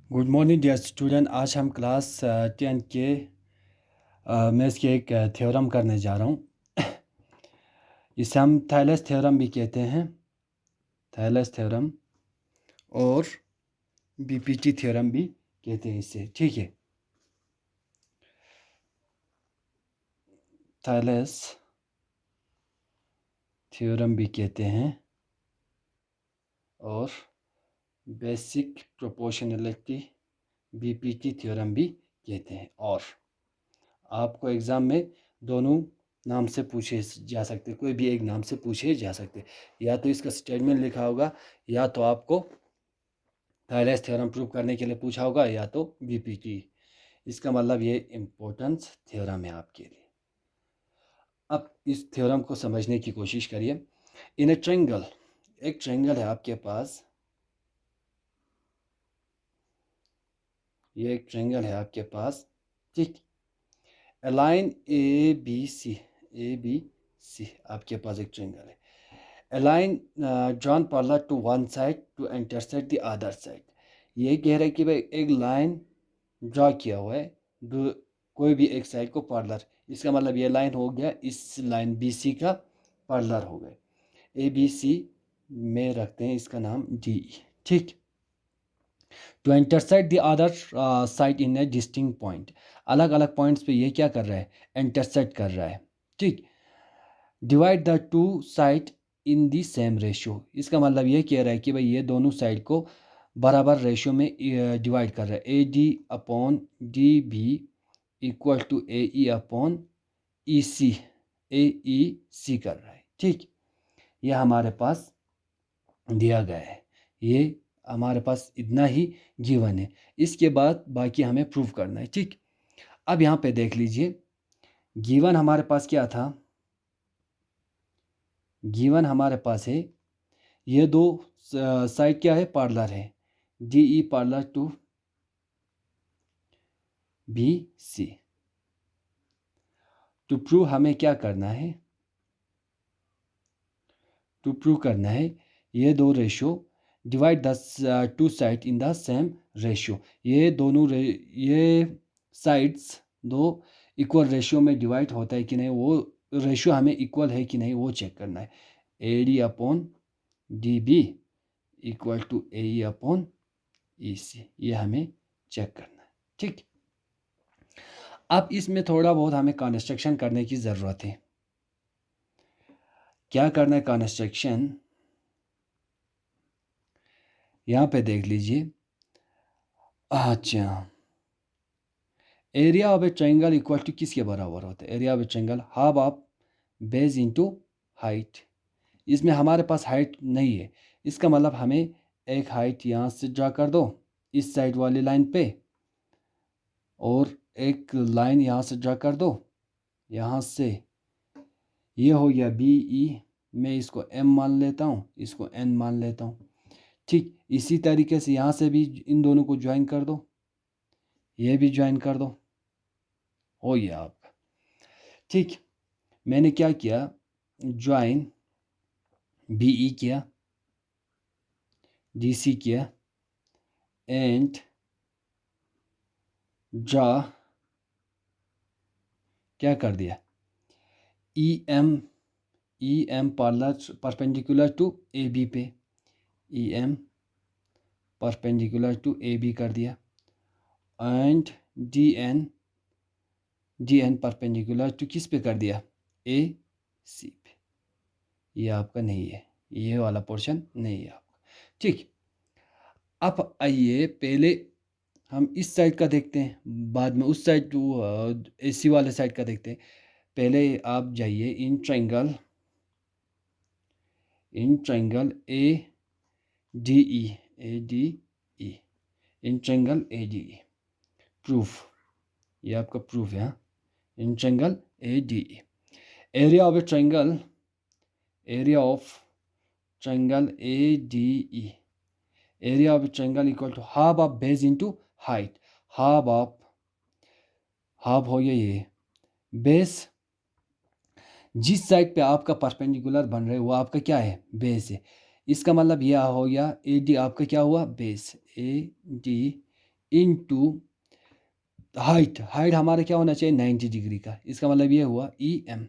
Good morning dear student. आज हम class 10 के में इसके एक थ्योरम करने जा रहा हूँ। इसे हम थैलेस थ्योरम भी कहते हैं, थैलेस थ्योरम और बीपीटी थ्योरम भी कहते हैं इसे। ठीक है, थैलेस थ्योरम भी कहते हैं और बेसिक प्रोपोर्शनैलिटी बीपीटी थ्योरम भी कहते हैं। और आपको एग्ज़ाम में दोनों नाम से पूछे जा सकते, कोई भी एक नाम से पूछे जा सकते। या तो इसका स्टेटमेंट लिखा होगा, या तो आपको थैलेस थ्योरम प्रूव करने के लिए पूछा होगा, या तो बीपीटी। इसका मतलब ये इम्पोर्टेंस थ्योरम है आपके लिए। अब इस थ्योरम को समझने की कोशिश करिए। इन ए ट्रायंगल, एक ट्रायंगल है आपके पास, ये एक ट्रायंगल है आपके पास। ठीक, ए लाइन ए बी सी आपके पास एक ट्रायंगल है। A line drawn parallel to one side to intersect the other side। ये कह रहा है कि भाई एक लाइन ड्रा किया हुआ है दो, कोई भी एक साइड को पैरेलल। इसका मतलब ये लाइन हो गया, इस लाइन बी सी का पैरेलल हो गए। ए बी सी में रखते हैं इसका नाम डी। ठीक, to intersect the other side in a distinct point. अलग अलग पॉइंट्स पे ये क्या कर रहा है, इंटरसेक्ट कर रहा है। ठीक, divide the two side in the same ratio. इसका मतलब ये कह रहा है कि भाई ये दोनों साइड को बराबर रेशियो में डिवाइड कर रहा है। A D upon D B equal to A E upon E C, A E C कर रहा है। ठीक, ये हमारे पास दिया गया है, ये हमारे पास इतना ही गिवन है। इसके बाद बाकी हमें प्रूव करना है। ठीक, अब यहाँ पे देख लीजिए, गिवन हमारे पास क्या था, गिवन हमारे पास है ये दो साइड क्या है, पार्लर है, D E parallel to B C. To prove हमें क्या करना है, टू प्रूव करना है ये दो ratio divide the two side in the same ratio. ये दोनों ये साइड्स दो इक्वल रेशियो में डिवाइड होता है कि नहीं, वो रेशियो हमें इक्वल है कि नहीं वो चेक करना है। A D upon D B equal to A E upon E C, ये हमें चेक करना है। ठीक, अब इसमें थोड़ा बहुत हमें कंस्ट्रक्शन करने की ज़रूरत है। क्या करना है कंस्ट्रक्शन, यहाँ पे देख लीजिए। अच्छा, area of a triangle equal to किसके बराबर होता है, area of a triangle half of base into height. इसमें हमारे पास हाइट नहीं है, इसका मतलब हमें एक हाइट यहाँ से ड्रा कर दो इस साइड वाली लाइन पे, और एक लाइन यहाँ से ड्रा कर दो यहाँ से। ये हो गया बी ई, मैं इसको एम मान लेता हूँ, इसको एन मान लेता हूँ। ठीक, इसी तरीके से यहाँ से भी इन दोनों को ज्वाइन कर दो, ये भी ज्वाइन कर दो, हो गया आपका। ठीक, मैंने क्या किया, ज्वाइन बी ई किया, डी सी किया, एंड ड्रा क्या कर दिया, E M perpendicular to A B पे, E M perpendicular to A B कर दिया, and D N perpendicular to किस पे कर दिया, ए सी पे। ये आपका नहीं है, ये वाला पोर्शन नहीं है आपका। ठीक, अब आइए पहले हम इस साइड का देखते हैं, बाद में उस साइड ए सी वाले साइड का देखते हैं। पहले आप जाइए in triangle A D E, in triangle A D E proof, ये आपका प्रूफ है। In triangle A D E, area of a triangle, area of triangle A D E, area of a triangle equal to half of base into height. Half हो गया ये base, जिस side पे आपका perpendicular बन रहा है वो आपका क्या है, बेस है। इसका मतलब यह हो गया ए डी आपका क्या हुआ, base, A D into height. Height हमारा क्या होना चाहिए 90 डिग्री का, इसका मतलब ये हुआ ई एम।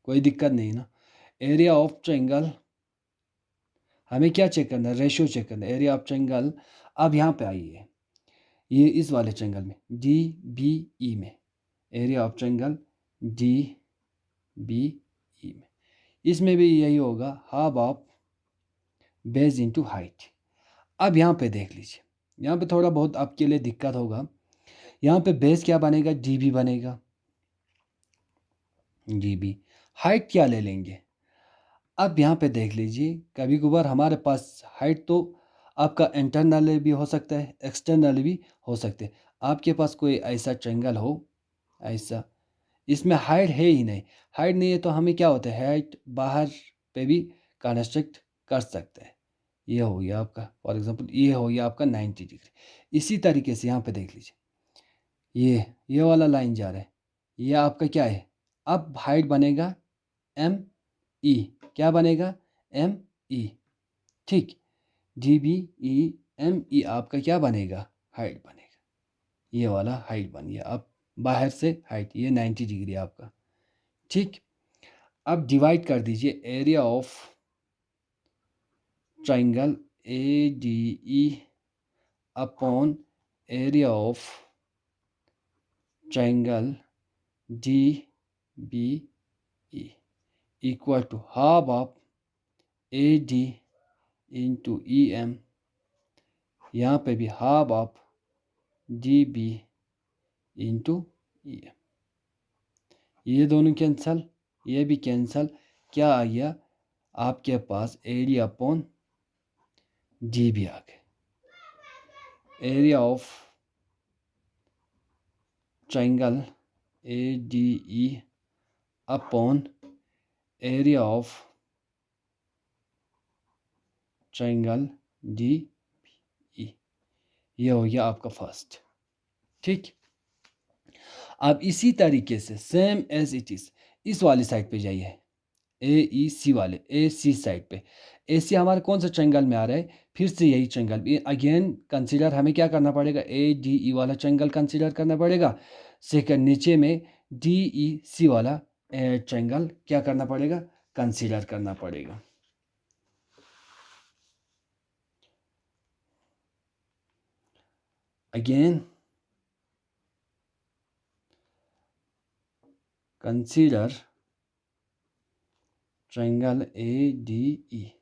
कोई दिक्कत नहीं ना। एरिया ऑफ ट्रायंगल, हमें क्या चेक करना है, रेशियो चेक करना है, एरिया ऑफ ट्रायंगल। अब यहाँ पे आइए, ये इस वाले ट्रायंगल में डी बी ई में, area of triangle D B E में, इसमें भी यही होगा half of base into height. अब यहाँ पे देख लीजिए, यहाँ पे थोड़ा बहुत आपके लिए दिक्कत होगा। यहाँ पे बेस क्या बनेगा, डी बी बनेगा, डी बी। हाइट क्या ले लेंगे, अब यहाँ पे देख लीजिए, कभी कभार हमारे पास हाइट तो आपका इंटरनल भी हो सकता है, एक्सटर्नल भी हो सकते हैं। आपके पास कोई ऐसा ट्रायंगल हो, ऐसा, इसमें हाइट है ही नहीं, हाइट नहीं है तो हमें क्या होता है, हाइट बाहर पे भी कंस्ट्रक्ट कर सकते हैं। ये हो गया आपका, फॉर एग्जांपल ये हो गया आपका 90 डिग्री। इसी तरीके से यहाँ पे देख लीजिए, ये वाला लाइन जा रहा है, ये आपका क्या है, अब हाइट बनेगा एम ई, क्या बनेगा एम ई, ठीक। D B E M E आपका क्या बनेगा, हाइट बनेगा, ये वाला हाइट बन गया। अब बाहर से हाइट ये 90 डिग्री आपका, ठीक। अब डिवाइड कर दीजिए area of triangle A D E upon area of triangle D B E equal to half of A D into E M, यहाँ पे भी half of D B into E M. ये दोनों कैंसल, ये भी cancel, क्या आ गया आपके पास, एरिया अपॉन डी बी आ गया। Area of triangle A D E upon area of triangle D E, ये हो गया आपका फर्स्ट, ठीक। अब इसी तरीके से सेम एज इट इज इस वाली साइड पे जाइए, ए ई सी वाले, ए सी साइड पे। ए सी हमारे कौन सा ट्रायंगल में आ रहा है, फिर से यही ट्रायंगल अगेन कंसीडर, हमें क्या करना पड़ेगा, ए डी ई वाला ट्रायंगल कंसीडर करना पड़ेगा। सेकंड नीचे में डी ई सी वाला ट्रायंगल क्या करना पड़ेगा, कंसीडर करना पड़ेगा। Again consider triangle A D ई,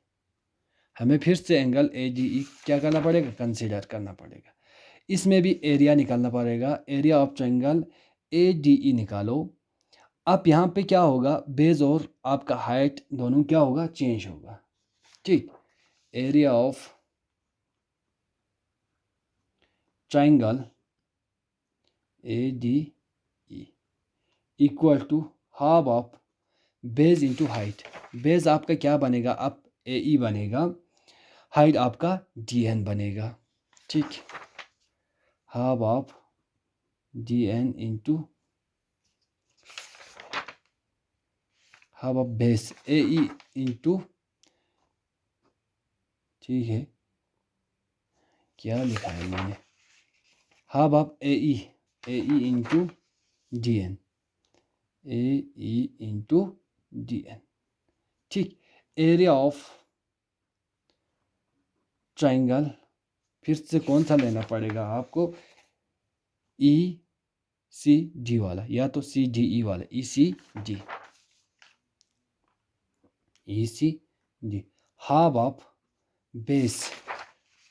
हमें फिर से एंगल ए डी ई क्या करना पड़ेगा, कंसीडर करना पड़ेगा। इसमें भी एरिया निकालना पड़ेगा, area of triangle A D ई निकालो। अब यहाँ पे क्या होगा, बेस और आपका हाइट दोनों क्या होगा, चेंज होगा, ठीक। Area of triangle A D E equal to half of base into height. Base आपका क्या बनेगा, अब ए ई बनेगा, हाइट आपका डी एन बनेगा, ठीक। Half of D N into half of base A E into, ठीक है, क्या लिखा है मैंने, half of A E into D N, A E into D N, ठीक। एरिया ऑफ ट्रायंगल फिर से कौन सा लेना पड़ेगा आपको, ई सी डी वाला, या तो सी डी ई वाला, E C D, E C D. Half of base,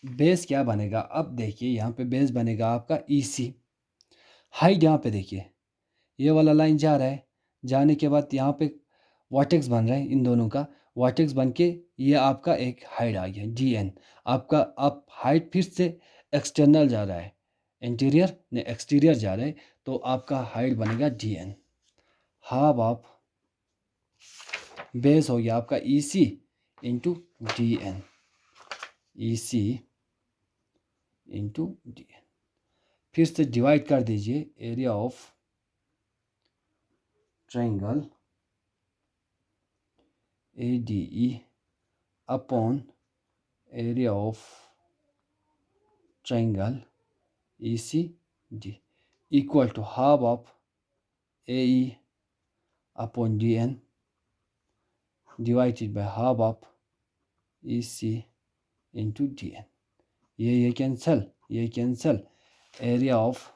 base क्या बनेगा, अब देखिए यहाँ पे बेस बनेगा आपका ई सी। हाइट यहाँ पे देखिए, ये वाला लाइन जा रहा है, जाने के बाद यहाँ पे वर्टेक्स बन रहा है इन दोनों का, वर्टेक्स बन के ये आपका एक हाइट आ गया डी एन आपका। अब हाइट फिर से एक्सटर्नल जा रहा है, इंटीरियर ने एक्सटीरियर जा रहा है, तो आपका हाइट बनेगा D N. Half of base हो गया आपका E C into D N, E C into D N. फिर से डिवाइड कर दीजिए, area of triangle A D E upon area of triangle ECD equal to half of AE upon DN divided by half of EC into DN. ये cancel area of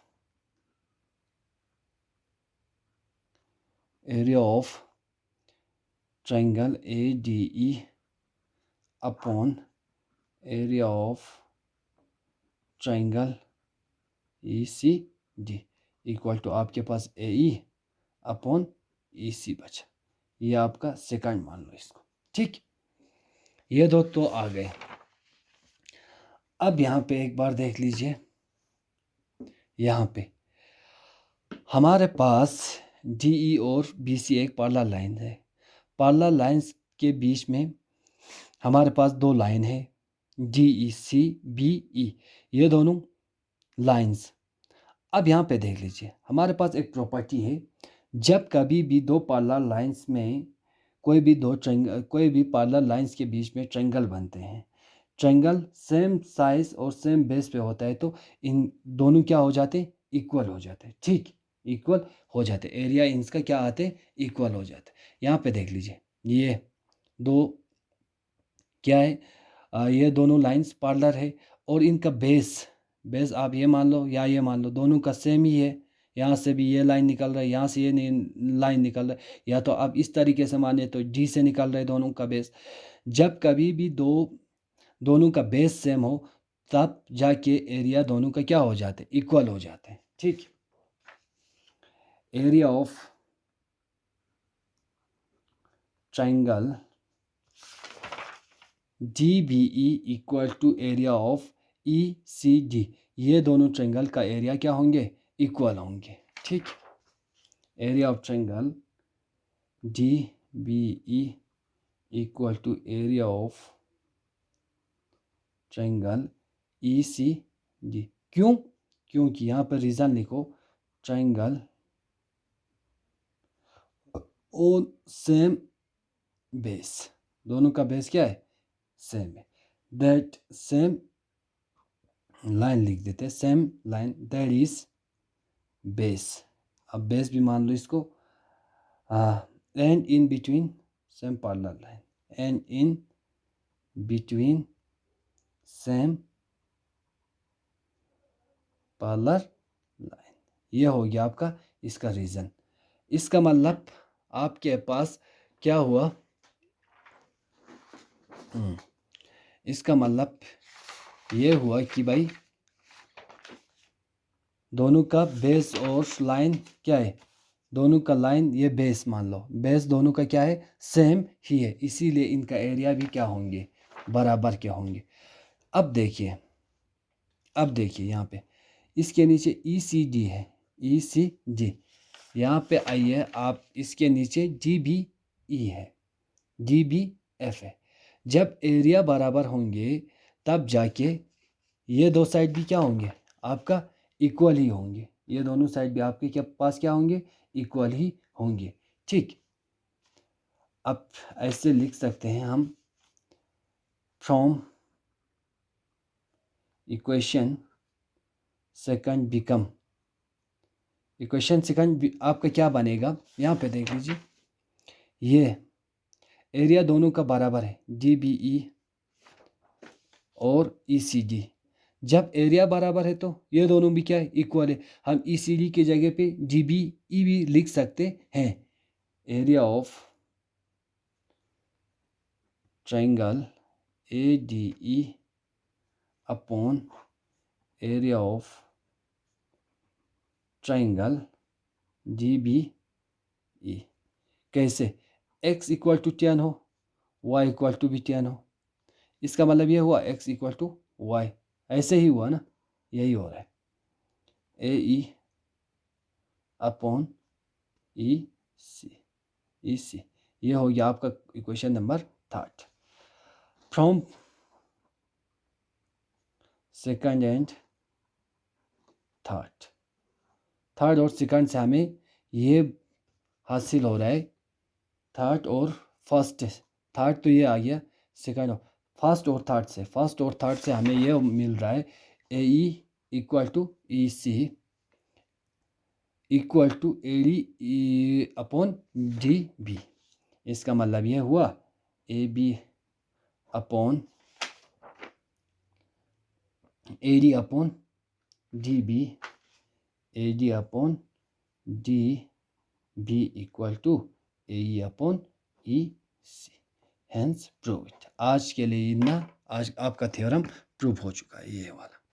triangle ADE upon area of triangle ECD equal to आपके पास AE upon EC बचा। ये आपका second मान लो इसको। ठीक, ये दो तो आ गए। अब यहाँ पे एक बार देख लीजिए, यहाँ पे हमारे पास DE और BC एक पैरेलल लाइन है। पैरेलल लाइंस के बीच में हमारे पास दो लाइन है DEC BE, ये दोनों लाइंस। अब यहाँ पे देख लीजिए, हमारे पास एक प्रॉपर्टी है, जब कभी भी दो पैरेलल लाइंस में कोई भी पैरेलल लाइंस के बीच में ट्रायंगल बनते हैं, ट्रायंगल सेम साइज और सेम बेस पे होता है, तो इन दोनों क्या हो जाते हैं, इक्वल हो जाते हैं। ठीक, इक्वल हो जाते, एरिया इनका क्या आते, इक्वल हो जाते। यहाँ पे देख लीजिए, ये दो क्या है, ये दोनों लाइंस पैरेलल है और इनका बेस आप ये मान लो या ये मान लो, दोनों का सेम ही है। यहाँ से भी ये लाइन निकल रहा है, यहाँ से ये लाइन निकल रहा है, या तो आप इस तरीके से माने तो D से निकल रहा है दोनों का बेस। जब कभी भी दोनों का बेस सेम हो, तब जाके एरिया दोनों का क्या हो जाते, इक्वल हो जाते हैं। ठीक, area of triangle DBE equal to area of ECD, ये दोनों ट्रायंगल का एरिया क्या होंगे, इक्वल होंगे। ठीक, area of triangle DBE equal to area of triangle ECD। क्यों? क्योंकि यहाँ पर रीज़न लिखो, ट्रायंगल ऑन सेम बेस, दोनों का बेस क्या है, सेम है। दैट सेम लाइन लिख देते हैं, same line that is base. अब बेस भी मान लो इसको, and in between same parallel line, and in between same parallel line. ये हो गया आपका इसका रीज़न। इसका मतलब आपके पास क्या हुआ, इसका मतलब ये हुआ कि भाई दोनों का बेस और लाइन क्या है, दोनों का लाइन, ये बेस मान लो, बेस दोनों का क्या है, सेम ही है, इसीलिए इनका एरिया भी क्या होंगे, बराबर के होंगे। अब देखिए यहाँ पे इसके नीचे ECD है, ECD, यहाँ पे आइए आप, इसके नीचे DBE है, DBF है। जब एरिया बराबर होंगे तब जाके ये दो साइड भी क्या होंगे, आपका इक्वल ही होंगे। ये दोनों साइड भी आपके क्या पास क्या होंगे, इक्वल ही होंगे। ठीक, अब ऐसे लिख सकते हैं हम, from equation second become, equation second आपका क्या बनेगा, यहाँ पे देख लीजिए, ये एरिया दोनों का बराबर है, DBE और ECD। जब एरिया बराबर है तो ये दोनों भी क्या है, इक्वल है। हम ECD की जगह पे DBE भी लिख सकते हैं। Area of triangle ADE upon area of triangle DBE। कैसे, x इक्वल टू 10 हो, y इक्वल टू भी 10 हो, इसका मतलब ये हुआ x इक्वल टू y, ऐसे ही हुआ ना, यही हो रहा है, AE अपॉन EC। ये हो गया आपका equation number 3। From second and third और सेकंड से हमें ये हासिल हो रहा है, थर्ड और फर्स्ट, थर्ड तो ये आ गया, सेकंड और फर्स्ट और थर्ड से हमें ये मिल रहा है A E equal to E C equal to A D upon D B. इसका मतलब यह हुआ A B upon A D upon D B, A D upon D B equal to A E upon E C. Hence prove it. आज के लिए इतना, आज आपका थ्योरम प्रूव हो चुका है ये वाला।